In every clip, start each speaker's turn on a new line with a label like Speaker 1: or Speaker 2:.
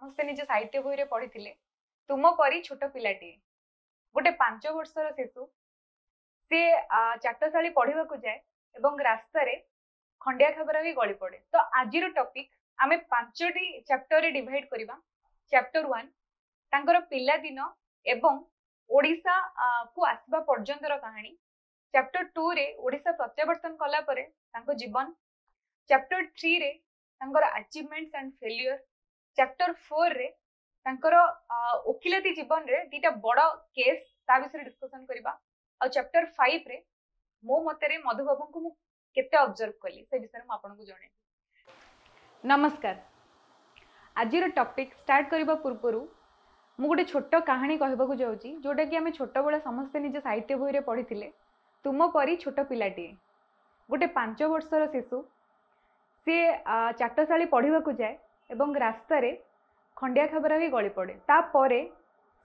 Speaker 1: समस्ते निज साहित्य बही पढ़ी तुम परी छोट पिलाटी गोटे 5 वर्षर शिशु सी चाटशाली पढ़ा जाए एवं रास्तार खंडिया खबर भी गली पड़े। तो आज टॉपिक आमे 5टी चैप्टर रे डिवाइड करबा। चैप्टर 1 तांकर पिला दिन एवं ओडिशा को आसबा पर्यंतर कहानी। चैप्टर 2 रे ओडिशा प्रत्यावर्तन कला परे तांको जीवन। चैप्टर 3 रे तांकर अचीवमेंट्स एंड फेल्युअर। चैप्टर 4 रे तांकर ओकिलाती जीवन रे दीटा बड़ केस ता विषय डिस्कशन करबा। और चैप्टर 5 रे मो मतरे मधुबाबू को मु केते ऑब्जर्व कली से विषय में आपन को जणे। नमस्कार। आज टॉपिक स्टार्ट करबा पूर्व मु गोटे छोट कहानी कहबा को जाउची जोटा कि आमे छोट बेला समस्त निज साहित्य बही रे पढ़ी तुम परी छोट पिलाटी गोटे 5 वर्षर शिशु सी चाटशाली पढ़ा जाए एवं रास्तार खंडिया खबर भी गली पड़े। तापरे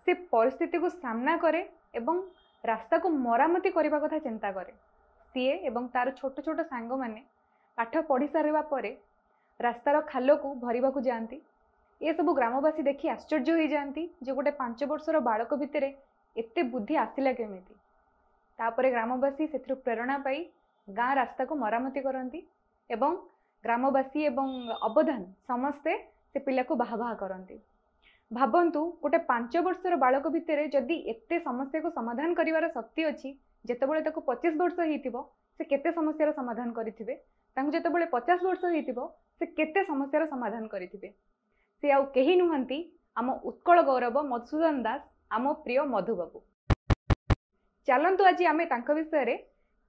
Speaker 1: से परिस्थिति को सामना करे एवं रास्ता को मरामती करने कथा चिंता करे। सीए एवं तार छोट छोट सांग माने पाठ पढ़ी सारा पर रास्तार खाल को भरवा को जाती। ये सब ग्रामवासी देखी आश्चर्य हो जाती जे गोटे 5 वर्षर बालक भितर एते बुद्धि आसिला केमिति। तापरे ग्रामवासी से प्रेरणा पाई गाँ रास्ता को मरामती करती एवं ग्रामवासी एवं अवधान समस्ते से पिला को बाहा बाहा करती। भावंतु गोटे 5 वर्षर बालक भितर जदि एते समस्या को समाधान करिवार शक्ति अच्छी जेतेबेले ताको 25 वर्ष होइतिबो से केते समस्यार समाधान करिथिबे। तांको जेतेबेले 50 वर्ष होइतिबो से केते समस्यार समाधान करिथिबे। से आउ केही नुहंती आम उत्कल गौरव मधुसूदन दास आम प्रिय मधुबाबू। चलंतु आज आमे तांको विषय रे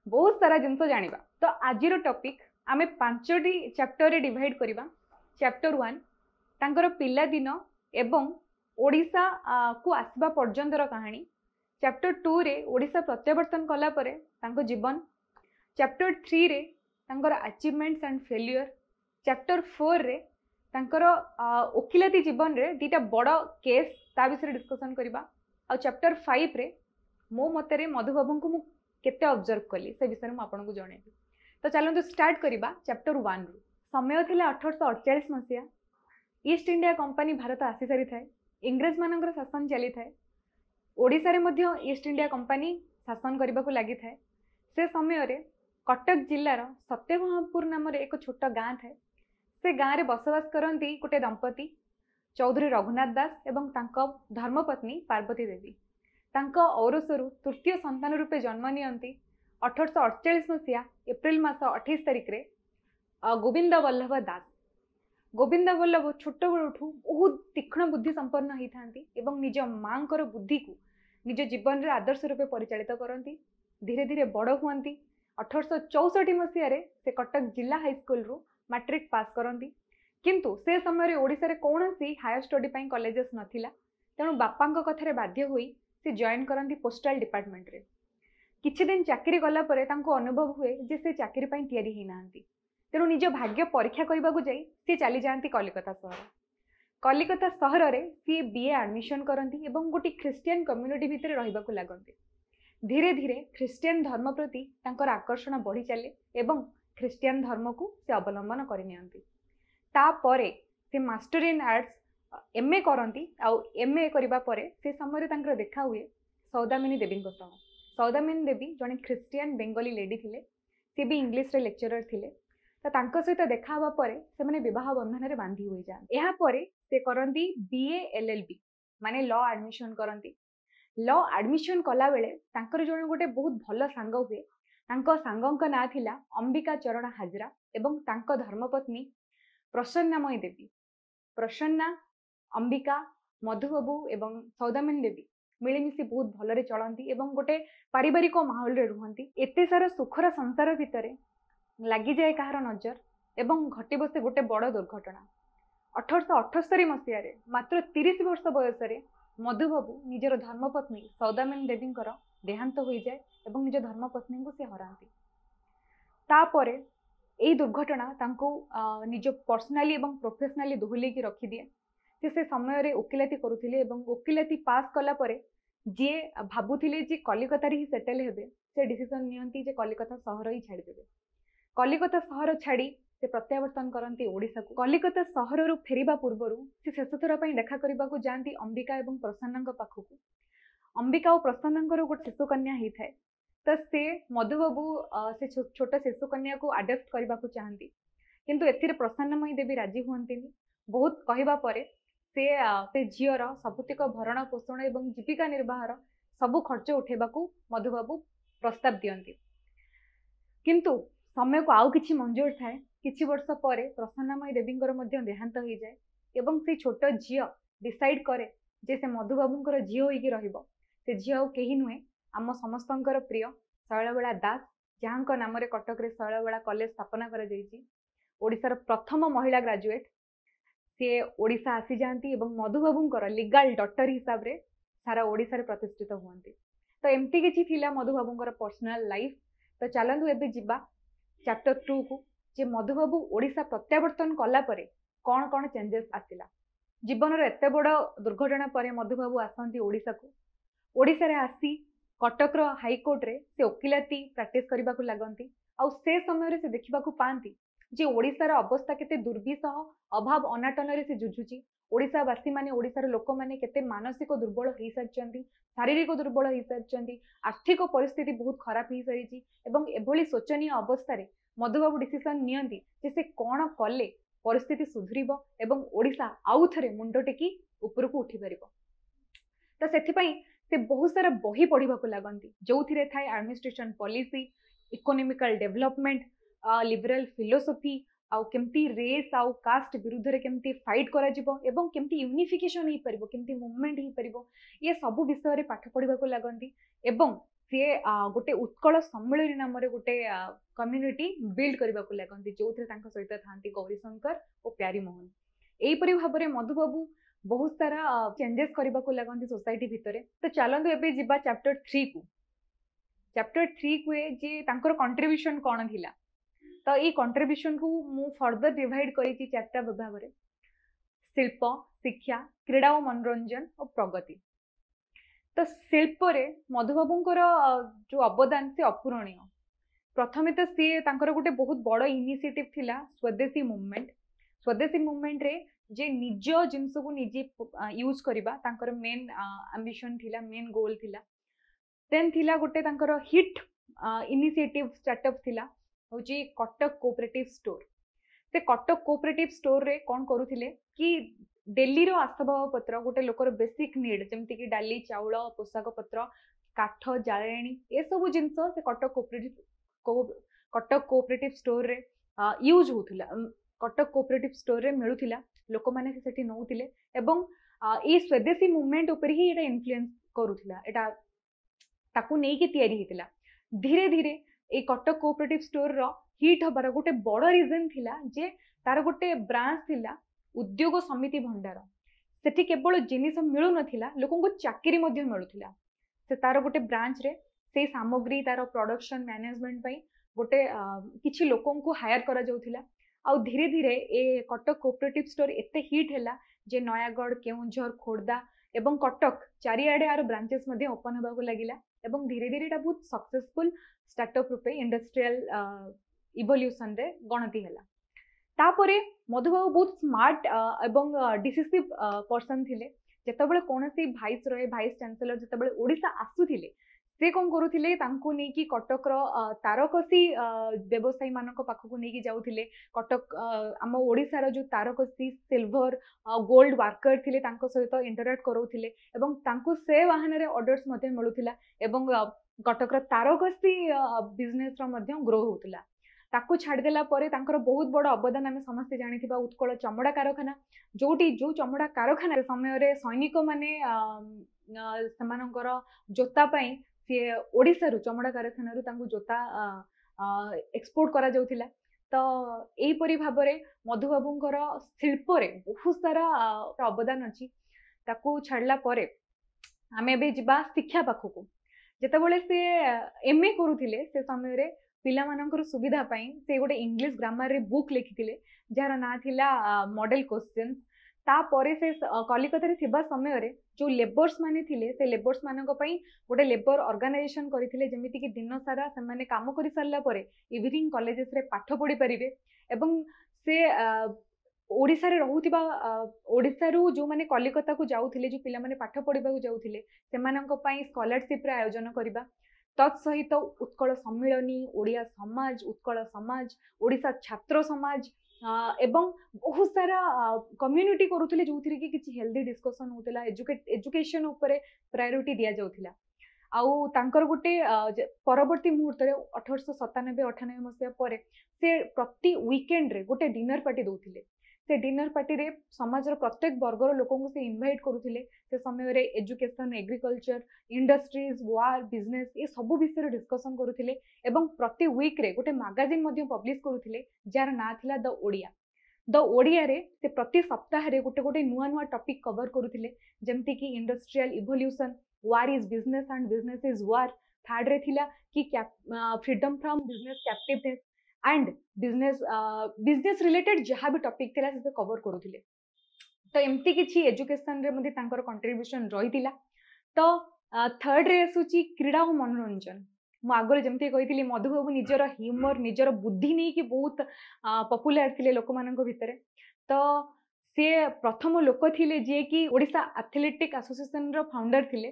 Speaker 1: बहुत सारा जिनस जानिबा। तो आजिर टॉपिक आमे 5टी चैप्टर रे डिवाइड करबा। चैप्टर 1 तांकर पिला दिन एवं ओडिशा को आसबा पर्यंतर कहानी। चैप्टर 2 रे ओडिशा प्रत्यावर्तन कला परे तांको जीवन। चैप्टर 3 रे तांकर अचीवमेंट्स एंड फेल्युअर। चैप्टर 4 रे तांकर ओकिलाती जीवन रे दीटा बड़ केस ता विषय डिस्कशन करबा। और चैप्टर 5 रे मो मतरे मधुबाबू को मु केते ऑब्जर्व कली से विषय में आपन को जणेबी। तो चलंतु स्टार्ट करबा चैप्टर 1 रू। समय थिला 1848 मसिया। ईस्ट इंडिया कंपनी भारत आसी सारी थाए। इंग्रेज मानकर शासन चली थाए। ओडिशा रे मध्य ईस्ट इंडिया कंपनी शासन करबा को लागि थाए। से समय रे कटक जिल्लार सत्यभामपुर नाम रे एक छोट गाँ थाए। से गाँ रे बसवास करती गोटे दंपति चौधरी रघुनाथ दास एवं तांको धर्मपत्नी पार्वती देवी। तांको औरसरु तृतीय संतान रूपे जन्म नियंती 1848 मसिया एप्रिल मास 28 तारिख रे गोविंद वल्लभ दास। गोविंद वल्लभ छोट बेलू बहुत तीक्ष्ण बुद्धि संपन्न होती एवं निज माँ बुद्धि को निज जीवन रे आदर्श रूपे परिचालित करती। धीरे धीरे बड़ हुआ 1864 मसीह से कटक जिला हाईस्कल रु मैट्रिक पास करती। किंतु से समय ओडिशा रे कौनसी हायर स्टडी पाई कॉलेजेस नथिला। तेणु बापा कथार बाध्य होई से जॉइन करती पोस्टल डिपार्टमेंट रे। किछि दिन चाकरी कला परे तांको अनुभव हुए जे से चाकरी पाई तैयारी ही नांती। तेणु निज भाग्य परीक्षा करने को जाई सी चली जाती कलिकता सहर। कलिकता सहर रे सी बीए एडमिशन करती एवं गोटे ख्रिस्टियन कम्युनिटी भितर रहिबा को लागंती। धीरे धीरे ख्रिस्टियन धर्म प्रति तांकर आकर्षण बढ़ी चले एवं ख्रिस्टियन धर्म को से अवलंबन करनियंती। तापरे से मास्टर इन आर्ट्स एमए करती। आउ एमए करिबा परे से समय तांकर देखा हुए सौदामिनी देवी को सह। सौदामिनी देवी जने ख्रिस्टियन बेंगली लेडी थिले। सी भी इंग्लिश रे लेक्चरर थिले। तो तांको सहित देखा हवा परे से माने विवाह बंधन रे बांधी होई जान। एहा परे से करंती बीए एलएलबी माने लॉ एडमिशन करंती। लॉ एडमिशन कला बेले तांकर जने गोटे बहुत भल सांग हुए। तांको सांगक ना थिला अंबिका चरण हाजरा एवं तांको धर्मपत्नी प्रसन्नामयी देवी। प्रसन्ना अंबिका मधुबाबू एवं सौदामिनी देवी मिलीमिशी बहुत भलरे चलती एवं गोटे पारिवारिक माहौल रे रुहंती। एते सारा सुखर संसार भितरे लगी जाए कहार नजर एवं घटी बसे गोटे बड़ दुर्घटना। 1878 मसीह मात्र 30 वर्ष बयस मधुबाबू निजर धर्मपत्नी सौदामिनी देवी देहांत हो जाए एवं निज धर्मपत्नी को से हरांती। तापरे एई दुर्घटना तांको निज पर्सनाली एवं प्रोफेशनली दोहले की रखी दिए। से समय रे ओकिलाती करुथिले एवं ओकिलाती पास कला परे जे भाबुथिले जे कलिकता रे ही सेटल हेबे से डिसीजन नियंती जे कलिकता सहर ही छाड़ी देबे। कलिकता सहर छाड़ी से प्रत्यावर्तन करती ओडिशा को। कलिकता सहर फेरिबा पूर्व से शेष थर देखा करने को जाती अंबिका और प्रसन्ना पाखक। अंबिका और प्रसन्ना गोटे शिशु कन्या होता है, तो से मधुबाबू से छोट शिशु कन्या को आडप्ट करने को चाहती, किंतु एथिरे प्रसन्नमयी देवी राजी हुअन्तिनी। बहुत कहवा परे से झीर सबुतिक भरण पोषण और जीविका निर्वाहर सबु खर्च उठेबा मधुबाबू प्रस्ताव दियंती, किंतु समय को आउ किछि मंजूर थाए। किछि वर्ष पर प्रसन्नमयी देवींकर मध्य देहांत हो जाए एवं से छोट झील डिसाइड करे जे से मधुबाबूंकर झील होइकी रहिबो। से झील आउ केही नुहे, आम समस्तंकर प्रिय शैलबाला दास, जहां नाम रे कटक रे शैलबाला कॉलेज स्थापना करा जायछि। ओडिशार प्रथम महिला ग्रेजुएट सी ओडिशा आसी जाती और मधुबाबूंकर लीगल डॉटर हिसाब रे सारा ओडिशा रे प्रतिष्ठित हुअन्ति। तो एमती किछि थिला मधुबाबूंकर पर्सनल लाइफ। तो चलतु एबे जिबा चैप्टर 2 को, जे मधुबाबू ओडिशा प्रत्यावर्तन कला परे कौन कौन चेंजेस आसिला। जीवन रो एते बड़ दुर्घटना परे मधुबाबू आसंती ओडिशा को। ओडिशा रे आसी कटक रो हाईकोर्ट रे से वकिलाती प्रैक्टिस करबा को लागंती। आ से समय रे से देखिबा को पांती जे ओडिशार अवस्था केते दुर्विसह अभाव अनाटन रे से जुझुची। ओडिशावासी माने ओडिशार लोक माने केते मानसिक दुर्बल हो सारिचंती, शारीरिक दुर्बल हो सारिचंती, आर्थिक परिस्थिति बहुत खराब हो सारिची। एवं एभली शोचनीय अवस्था रे मधुबाबू डिसीजन नियंती जे से कोन कले परिस्थिति सुधरिबो एवं ओडिशा आउ थरे मुंडो टेकी उपरकू उठी परिबो। तो सेथिपई से बहुत सारा बही पढ़िबा को लागंती, जो थिरे थाए administration policy, economical development, liberal philosophy, आउ केमती रेस आउ कास्ट विरुद्ध रे केमती फाइट करा जिवो एवं केमती यूनिफिकेशन ही परिबो, केमती मूवमेंट ही परिबो, ये सब विषय रे पाठ पढ़िबा को लागंती। एवं से गोटे उत्कल सम्मेलनी नाम रे गोटे कम्युनिटी बिल्ड करबा को लागंती, जो थिरे तांको सहित थांती गौरीशंकर और प्यारी मोहन। एई परि भाबरे मधुबाबू बहुत सारा चेंजेस करबा को लागंती सोसाइटी भितरे। तो चलंतु एबे जिबा चैप्टर 3 को। चैप्टर 3 को जे तांकर कंट्रीब्यूशन कोन थिला। तो ये कंट्रीब्यूशन को मु फर्दर डिवाइड करी चार्टा विभाग में, शिल्प, शिक्षा, क्रीड़ा और मनोरंजन और प्रगति। तो शिल्प रे मधुबाबूंकर जो अवदान से अपूरणीय। प्रथमे तो सी तांकर गोटे बहुत बड़ इनिशिएटिव थिला स्वदेशी मूवमेंट। स्वदेशी मूवमेंट रे जे निज जिनस को निजे यूज करबा तांकर मेन एम्बिशन थिला, मेन गोल थिला। देन थिला गोटे तांकर हिट इनिशिएटिव स्टार्टअप थिला होची कटक कोऑपरेटिव स्टोर। से कटक कोऑपरेटिव स्टोर रे कौन करुथिले कि डेली रो आसबाब पत्र गोटे लोकर बेसिक नीड जेमति कि डाली, चाउल, पोशाक पत्र, काठ, जाळेणी, ए सब जिंस से कटक कोऑपरेटिव स्टोर रे यूज होथिला। कटक कोऑपरेटिव स्टोर रे मिलुथिला, लोक माने से सेठी नउथिले एवं ए स्वदेशी मूवमेंट ऊपर ही एटा इन्फ्लुएंस करुथिला। एटा ताकू नै कि तयारी हितिला। धीरे धीरे ए कटक कोऑपरेटिव स्टोर रो हिट हबार गोटे बड़ रीजन थिला जे तार गोटे ब्रांच थिला उद्योग समिति भंडार। सेठी केवल जिनिस मिलु नथिला, लोकन को चाकरी मध्ये मिलुथिला। से तार गोटे ब्रांच रे से सामग्री तार प्रोडक्शन मैनेजमेंट पई गोटे किछि लोकन को हायर करा जाउथिला। आ धीरे धीरे ए कटक कोऑपरेटिव स्टोर एते हिट हैला जे नयागढ़, केउंझर, खोर्धा एवं कटक चारिआडे आर ब्रांचेस मध्ये ओपन होबा को लागिला एवं धीरे धीरे एटा बहुत सक्सेसफुल स्टार्टअप रूपे इंडस्ट्रियल इवोल्यूशन रे गणति हैला। तापरे मधुबाबू बहुत स्मार्ट एवं डिसिसिव पर्सन थिले। जेतेबेले कोनसी भाइस रॉय, भाइस चांसलर जेतेबेले ओडिशा आसुथिले, से कोन करूथिले तांको नेकी कटक रो तारकसी व्यवसायी मानक पाखकु नेकी जाउथिले। कटक आम ओडिसा रो जो तारकसी, सिल्वर, गोल्ड वर्कर थिले तांको सहित इंटरैक्ट करूथिले एवं तांको से वाहन रे ऑर्डर्स मध्ये मिलुथिला एवं कटक रो तारकसी बिजनेस रो मध्ये ग्रो होउथिला। ताकू छाड़देला परे तांकर बहुत बड़ अवदान आमे समस्त जानिथिबा उत्कल चमड़ा कारखाना, जोटी जो चमड़ा कारखाना समय रे सैनिक माने समानकर जोता पई से ओडिसा रु चमड़ा कारखाना रु तांकु जोता एक्सपोर्ट करा जाउथिला। तो एही परि भाबरे मधुबाबूंकर शिल्प रे बहुत सारा अवदान अछि। ताकू छाड़ला परे आमे बे जिबा शिक्षा पाखकु। जेतेबेले से एमए करूथिले से समय रे पिला मानकर सुविधा पाई से गोटे इंग्लिश ग्रामर रे बुक लिखिथिले जार ना थिला मॉडल क्वेश्चंस। ता परे से कलिकता रे थिबा समय रे जो लेबर्स माने थिले से लेबर्स मानक पई गोटे लेबर ऑर्गेनाइजेशन करिथिले, जेमिति कि दिन सारा से माने काम करि सरला परे इवनिंग कॉलेजेस रे पाठ पढ़ी परिबे एवं से ओडिशा रे रहुथिबा ओडिशा रु जो माने कलिकता को जाउथिले जो पिला माने पाठ पढ़िबा को जाउथिले सेमानंक पई स्कॉलरशिप रे आयोजन करबा तत्सहित उत्कल सम्मिलनी ओडिया समाज उत्कल समाज ओडिशा छात्र समाज एवं बहुत सारा कम्युनिटी करूथिले जोथिरे कि किछि हेल्दी डिस्कशन होतला एजुकेशन ऊपर प्रायोरिटी दिया जाउथिला आउ तांकर गोटे परवर्ती मुहूर्त रे 1897-98 मसिया परे से प्रति वीकेंड रे गोटे डिनर पार्टी दउथिले से डिनर पार्टी रे समाज रो प्रत्येक वर्गर लोकों को से इनवाइट करूथिले से समय रे एजुकेशन एग्रीकल्चर इंडस्ट्रीज वार बिजनेस ये सब विषय रे डिस्कशन करूथिले एवं प्रति वीक रे गोटे मैगजीन मध्ये पब्लिश करूथिले जार ना थिला द ओडिया रे से प्रति सप्ताह रे गोटे गोटे नुआ नुआ टॉपिक कवर करूथिले जेमति कि industrial evolution war is business and business is war third रे थिला कि freedom from business captiveness and business related जहाँ भी टॉपिक थिला से कवर करूथिले तो एमती किछि एजुकेशन रे मध्ये तांकर कंट्रीब्यूशन रहितिला तो थर्ड रे आसुची क्रीड़ा और मनोरंजन मु आगरे जमती कहितली मधुबाबू निजर ह्यूमर निजर बुद्धि नै कि बहुत पॉपुलर थिले लोक मानक भितरे तो से प्रथम लोक थिले जे कि ओडिशा एथलेटिक एसोसिएशन रो फाउंडर थिले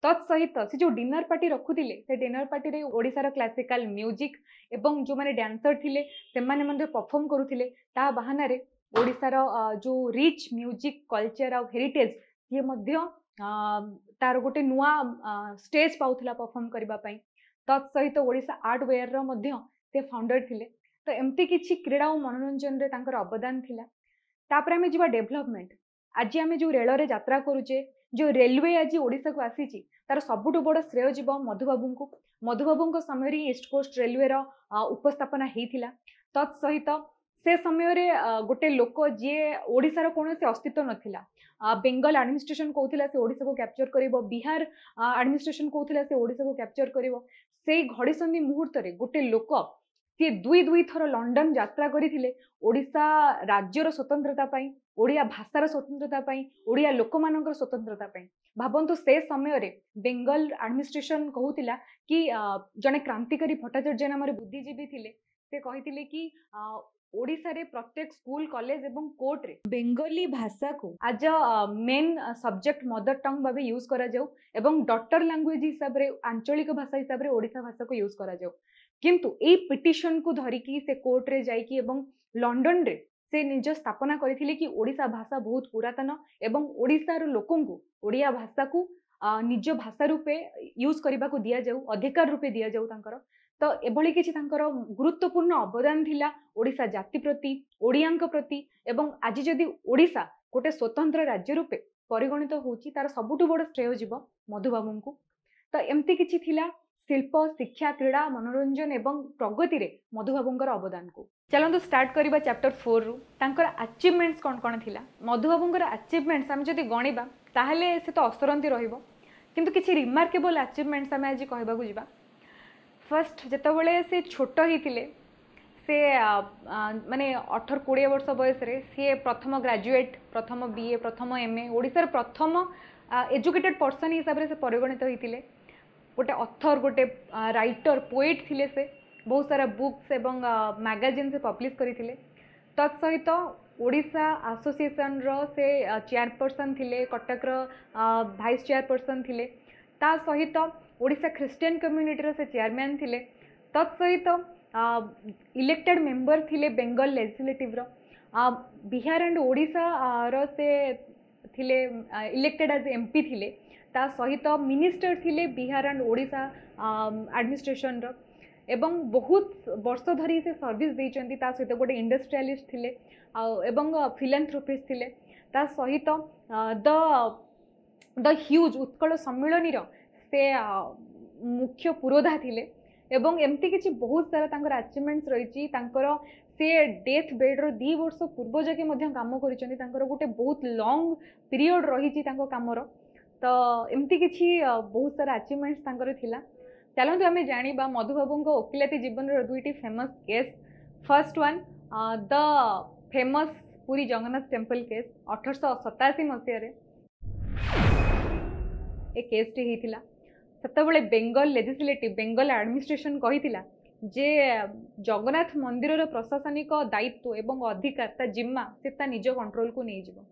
Speaker 1: तत्सहित से जो डिनर पार्टी रखुथिले से डिनर पार्टी रे ओडिसा रो क्लासिकल म्यूजिक एवं जो माने डांसर थिले से माने मध्ये परफॉर्म करूथिले ता बहाना रे ओडिसा रो जो रिच म्यूजिक कल्चर और हेरिटेज ये मध्ये तार गोटे नुआ स्टेज पाउथला परफॉर्म करबा पई तत्सहित ओडिशा आर्ट वेयर रो मध्ये से फाउंडर थिले तो एमती किछि क्रीड़ा और मनोरंजन रे तांकर अवदान थिला तापर हमें जीवा डेवलपमेंट आज आम जो रेल रे यात्रा करूचे जो रेलवे आज ओडिशा को आसी तार सबुठु बड़ श्रेय जीव मधुबाबू समय ईस्ट कोस्ट रेलवे रो उपस्थापना होता तत्सहित से समय रे गोटे लोक जी ओडिशा रो कोनोसी अस्तित्व नथिला बेंगल एडमिनिस्ट्रेशन कहूला से ओडिशा को कैप्चर करिवो बिहार एडमिनिस्ट्रेशन कहूला से ओडिशा को कैप्चर करिवो से घड़ीसंधि मुहूर्त रे गोटे लोक सी दुई थर लंडन यात्रा करथिले ओडिशा राज्यर स्वतंत्रता पाई ओडिया भाषार स्वतंत्रता पाई ओडिया लोक मानकर स्वतंत्रता पाई भाबंतु से समय रे बेंगल एडमिनिस्ट्रेशन कहूतिला कि जने क्रांतिकारी भट्टाचार्य नाम बुद्धिजीवी थिले से कहिथिले कि ओडिशा रे प्रत्येक स्कूल कॉलेज एवं कोर्ट रे बेंगली भाषा को आज मेन सब्जेक्ट मदर टंग भाबे यूज करा जाऊ एवं डॉटर लैंग्वेज हिसाब रे आंचलिक भाषा हिसाब रे ओडिशा भाषा को यूज करा जाऊ किंतु ए पिटिशन को धरिकी से कोर्ट रे जाइकी एवं लंडन रे से निज स्थापना करथिले कि ओडिशा भाषा बहुत पुरातन एवं ओडिशार लोकों को ओडिया भाषा को निज भाषा रूपे यूज करबा को दिया जाऊ अधिकार रूपे दिया जाऊ तांकर तो एभली किछि तांकर गुरुत्वपूर्ण अवदान थिला ओडिशा जाति प्रति ओडियांक प्रति एवं आज जदि ओडिशा गोटे स्वतंत्र राज्य रूपे परिगणित होउची तार सबुठु बड़ श्रेय जीव मधुबाबू को तो एमती किछि थिला शिल्प शिक्षा क्रीड़ा मनोरंजन एवं प्रगति रे मधुबाबूंकर अवदान को चलନ୍ତୁ स्टार्ट करिबा चैप्टर 4 रु तांकर अचीवमेंट्स कोन कोन थिला मधुबाबूंकर अचीवमेंट्स हम जदि गणिबा ताहले से तो असरंती रहिबो किंतु किछि रिमार्केबल अचीवमेंट्स हम आज कहबा को जिबा फर्स्ट जेतबेले से छोट हिथिले से माने 18-20 वर्ष बयस रे से प्रथम ग्रेजुएट प्रथम बीए प्रथम एमए ओडिसा रे प्रथम एजुकेटेड पर्सन हिसाब रे से परिगणित हिथिले गोटे ऑथर गोटे राइटर पोएट थिले से बहुत सारा बुक्स एवं मैगजीन से पब्लिश करथिले तत्सहित ओडिशा एसोसिएशन रो से चेयरपर्सन थिले कटक रो वाइस चेयरपर्सन थिले ता सहित ओडिशा क्रिश्चियन कम्युनिटी रो से चेयरमैन थिले तत्सहित इलेक्टेड मेंबर थिले बेंगल लेजिस्लेटिव रो बिहार एंड ओडिशा रो से थिले इलेक्टेड एज एमपी थिले ता सहित मिनिस्टर थिले बिहार एंड ओडिशा एडमिनिस्ट्रेशन रो एवं बहुत वर्ष धरी से सर्विस देइचंती ता सहित गोटे इंडस्ट्रियलिस्ट थिले एवं फिलांथ्रोपिस्ट थिले ता सहित द ह्यूज उत्कल सम्मिलनी रो से मुख्य पुरोधा थिले एवं एमती किछि बहुत सारा तांकर अचीवमेंट्स रहिछि तांकर से डेथ बेड रो 2 वर्ष पूर्व जाके मध्य काम करिसंती तांकर गोटे बहुत लॉन्ग पीरियड रहिछि तांको कामरो तो एमती किछि बहुत सारा अचीवमेंट्स तांकर थिला चलते आम जाना मधुबाबू वकिलाती जीवन दुईटी famous case first one the famous Puri Jagannath temple case 1887 मसीह केस टी होता सेतबेले बेंगल लेजिस्लेटिव बेंगल एडमिनिस्ट्रेशन कही जे जगन्नाथ मंदिर प्रशासनिक दायित्व एवं अधिकार ता जिम्मा से ता निज कंट्रोल को नहीं जीवो।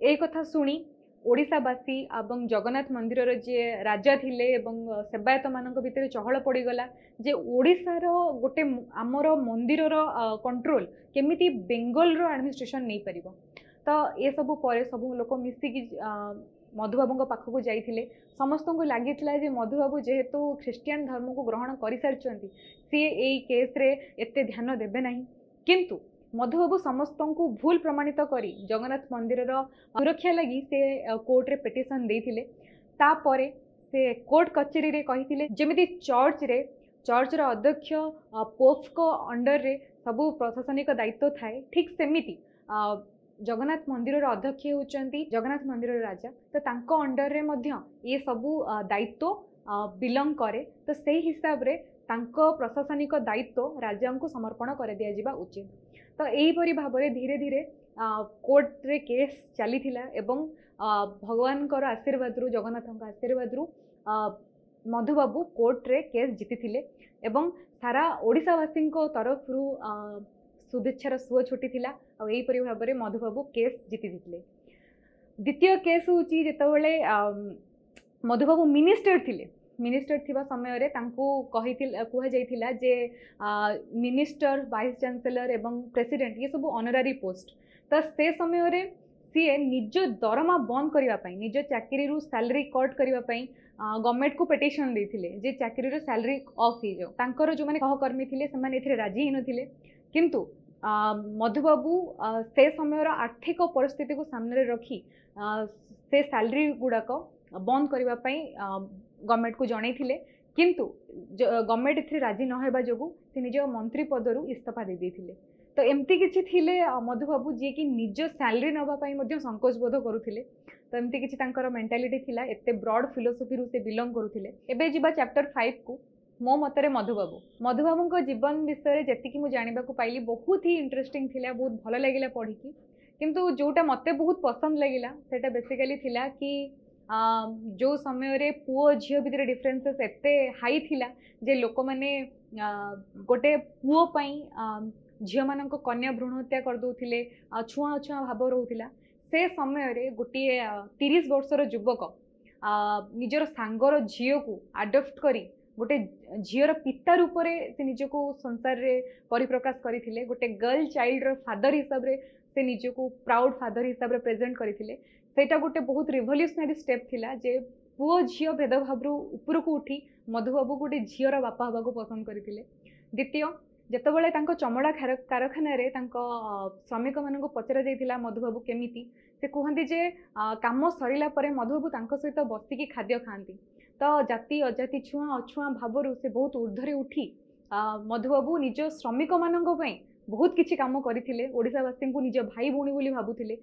Speaker 1: ए कथा शुणी ओडिशावासी एवं जगन्नाथ मंदिर जे राजा थिले एवं सेवायत मानक भितर चहल पड़गला जे ओडिशार गोटे आमर मंदिर कंट्रोल केमिति बेंगल रो एडमिनिस्ट्रेशन नहीं परिबो। तो ये सब पर सब लोक मिसिकी मधुबाबू पाखक जाइए समस्त को लगी जे मधुबाबू जेहेतु ख्रीस्टियान धर्म को ग्रहण कर सारी सी ए केस रे एते ध्यान देबे नहीं, किंतु मधुबाबू समस्त को भूल प्रमाणित करी जगन्नाथ मंदिर सुरक्षा लगी से कोर्ट रे पिटिशन देथिले। तापरे से कोर्ट कचेरी रे कहिथिले जेमिति चर्च रो अध्यक्ष पोप को अंडर रे सबु प्रशासनिक दायित्व थाए, ठीक सेमिति जगन्नाथ मंदिर अध्यक्ष होचंती जगन्नाथ मंदिर राजा, तो तांको अंडर रे मध्य ये सबु दायित्व बिलोंग करे। तो से हिसाब रे तांको प्रशासनिक दायित्व राजा को समर्पण कर दिया जिबा उचित। तो यहीपरि भाव में धीरे धीरे कोर्ट रे केस चली एवं भगवान कर आशीर्वाद रु जगन्नाथ आशीर्वाद रु मधुबाबू कोर्ट रे केस जीति एवं सारा ओडिशावासी तरफ रु शुभेच्छार सुओ छुटी थिला और यहीपरि भाव में मधुबाबू केस जीति थे। द्वितीय केस हूँ जितेबाला मधुबाबू मिनिस्टर थिबा समय रे तांकू कह जाइथिला जे मिनिस्टर वाइस चांसेलर एवं प्रेसिडेंट ये सब ऑनररी पोस्ट। तो से समय रे सी निज दरमा बंद करने निज चाकरी रु सैलरी कट करने गवर्नमेंट को पिटिशन देथिले जे चाकरी रो सैलरी ऑफ हो जाओ। तांकर जो माने सहकर्मी थिले सेमाने एथिरे राजी ही नथिले, किंतु मधुबाबू से समय आर्थिक परिस्थिति को सामने रखी से सैलरी गुड़ाक बंद करने गवर्नमेंट को जनईथिले, किंतु गवर्नमेंट एथिरे राजी न हेबा जोगु से निज मंत्री पदरु इस्तीफा दे देथिले। तो एमती किछि थिले मधुबाबू जी की निज सैलरी नबा पई मध्ये संकोच बोध करुथिले। तो एमती किछि तांकर मेंटालिटी थिला, एते ब्रॉड फिलोसफी रु से बिलोंग करुथिले। एबे जिबा चैप्टर 5 को मो मतरे मधुबाबू जीवन विषय जी मुझे जानवा पाइली बहुत ही इंटरेस्टिंग थिला, बहुत भल लगिला पढ़ी, किंतु जोटा मते बहुत पसंद लगिला सेटा बेसिकली थिला कि जो समय रे पुओ झियो भितर डिफरेंसेस एते हाई थिला जे लोक माने गोटे पुओ पई झियो मानक कन्या भ्रूण हत्या कर दउथिले, छुआ छुआ भाव रोथिला। से समय रे गोटे 30 वर्षर युवक निजर सांगर झियो को अडॉप्ट करी गोटे झीर पिता रूप से निजको संसार रे परिप्रकाश करथिले, गोटे गर्ल चाइल्ड रो फादर हिसाब रे से निजको प्राउड फादर हिसाब रे प्रेजेंट करथिले। सेटा गोटे बहुत रिवोल्यूशनरी स्टेप थिला जे पुओ झियो भेदभाव रु ऊपर को उठी मधुबाबू गोटे झीर बापा हवा को पसंद करथिले। द्वितीय जेतेबेले तांको चमड़ा कारखाना रे तांको श्रमिक मानक पचरा जाइथिला मधुबाबू केमिति से कहंती जे काम सरिला परे मधुबाबू तांको सहित बसिकी खाद्य खांती। तो जाति अजाति छुआ अछुआ भाव से बहुत ऊर्ध्वे उठी मधुबाबू निज श्रमिक मानक पई बहुत किछि काम करथिले, ओडिशावासी को निज भाई भौणी बोली भाबुथिले।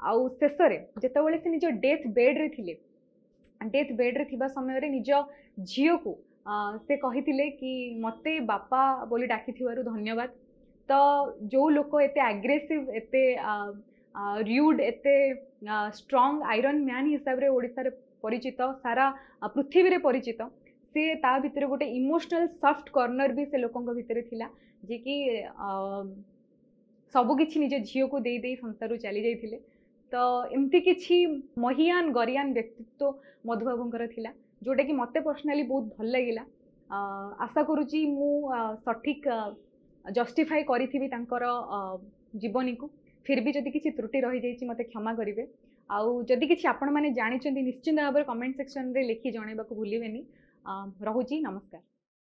Speaker 1: आउ शेष रे जेतेबेले से निज डेथ बेड रे थिबा समय रे निज झियो को से कहिथिले कि मते बापा बोली डाकिथिबारु धन्यवाद। तो जो लोक एते एग्रेसिव एते र्यूड एते स्ट्रांग आयरन मैन हिसाब रे ओडिसा रे परिचित, सारा पृथ्वी रे परिचित, से ता भितर गोटे इमोशनल सॉफ्ट कॉर्नर भी से लोकंक भितर थिला जे कि सबु किछि निज झियो को दे दे संसार चली जाइथिले। तो एमती किछि महियान गरियान व्यक्तित्व मधुबाबूंकर थिला जोटा कि मते पर्सनली बहुत भल लागिला। आशा करूची मु सठिक जस्टिफाई करिथिबी तांकर जीवनी को, फिर भी जदि किछि त्रुटि रहि जाइछि मते क्षमा करिवे। आउ जदि किछि आपण माने जानिचंती निश्चित भाव कमेंट सेक्शन रे लिखि जणेबा को भूलिबेनी। रहुची, नमस्कार।